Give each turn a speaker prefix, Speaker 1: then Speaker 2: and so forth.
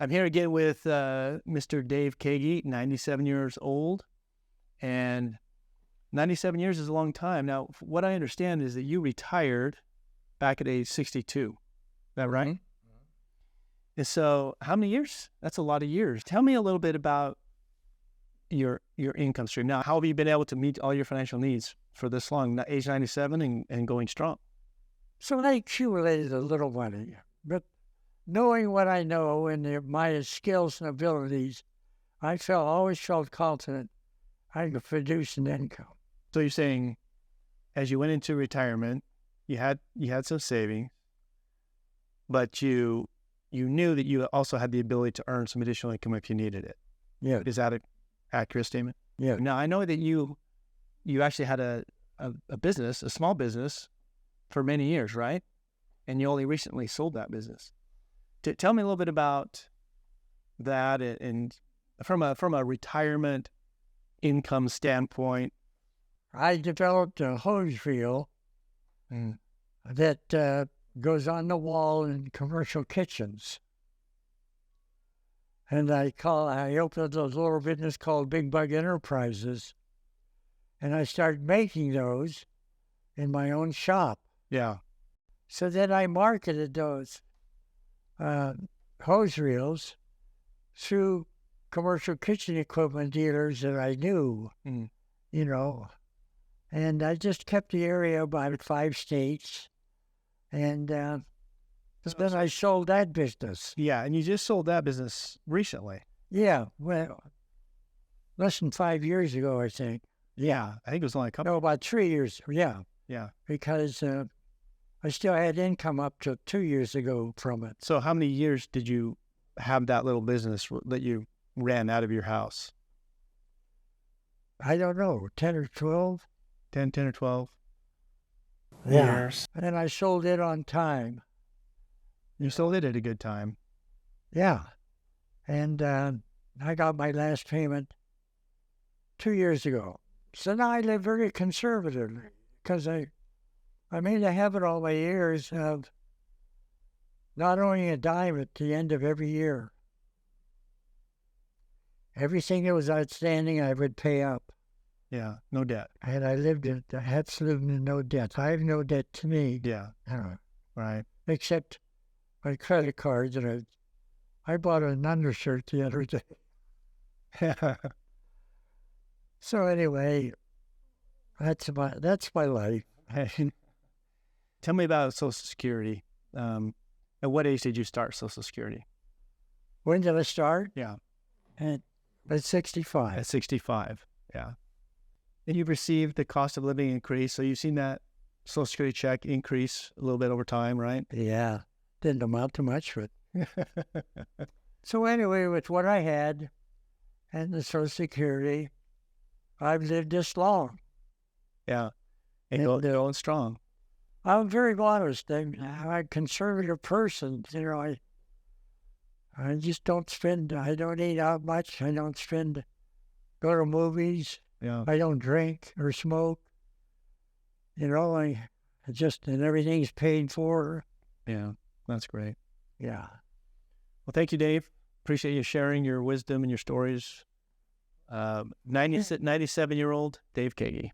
Speaker 1: I'm here again with Mr. Dave Keaggy, 97 years old, and 97 years is a long time. Now, what I understand is that you retired back at age 62. Is that right?
Speaker 2: Mm-hmm.
Speaker 1: And so how many years? That's a lot of years. Tell me a little bit about your income stream. Now, how have you been able to meet all your financial needs for this long, age 97 and going strong?
Speaker 2: So I accumulated a little money, but knowing what I know and my skills and abilities, I always felt confident I could produce an income.
Speaker 1: So you're saying, as you went into retirement, you had some savings, but you knew that you also had the ability to earn some additional income if you needed it.
Speaker 2: Yeah.
Speaker 1: Is that an accurate statement?
Speaker 2: Yeah.
Speaker 1: Now, I know that you actually had a business, a small business, for many years, right? And you only recently sold that business. Tell me a little bit about that, and from a retirement income standpoint.
Speaker 2: I developed a hose reel that goes on the wall in commercial kitchens. And I opened a little business called Big Bug Enterprises, and I started making those in my own shop.
Speaker 1: Yeah.
Speaker 2: So then I marketed those hose reels through commercial kitchen equipment dealers that I knew, and I just kept the area about 5 states, and then I sold that business.
Speaker 1: Yeah, and you just sold that business recently.
Speaker 2: Yeah, well, less than 5 years ago, I think.
Speaker 1: Yeah, I think it was only a couple.
Speaker 2: No, about 3 years. Yeah.
Speaker 1: Yeah.
Speaker 2: Because I still had income up to 2 years ago from it.
Speaker 1: So how many years did you have that little business that you ran out of your house?
Speaker 2: I don't know, 10 or 12?
Speaker 1: 10 or 12
Speaker 2: years. And I sold it on time.
Speaker 1: You sold it at a good time.
Speaker 2: Yeah. And I got my last payment 2 years ago. So now I live very conservatively because I made a habit all my years of not owning a dime at the end of every year. Everything that was outstanding, I would pay up.
Speaker 1: Yeah, no debt.
Speaker 2: And I lived in absolutely no debt. I have no debt to me.
Speaker 1: Yeah, right.
Speaker 2: Except my credit cards, and I bought an undershirt the other day. So anyway, that's my life.
Speaker 1: Tell me about Social Security. At what age did you start Social Security?
Speaker 2: When did I start?
Speaker 1: Yeah.
Speaker 2: At 65.
Speaker 1: At 65, yeah. And you've received the cost of living increase, so you've seen that Social Security check increase a little bit over time, right?
Speaker 2: Yeah. Didn't amount to much, but... So anyway, with what I had and the Social Security, I've lived this long.
Speaker 1: Yeah. And going strong.
Speaker 2: I'm very modest. I'm a conservative person. I just don't spend. I don't eat out much. I don't go to movies.
Speaker 1: Yeah.
Speaker 2: I don't drink or smoke. And everything's paid for.
Speaker 1: Yeah, that's great.
Speaker 2: Yeah.
Speaker 1: Well, thank you, Dave. Appreciate you sharing your wisdom and your stories. 97-year-old Dave Keaggy.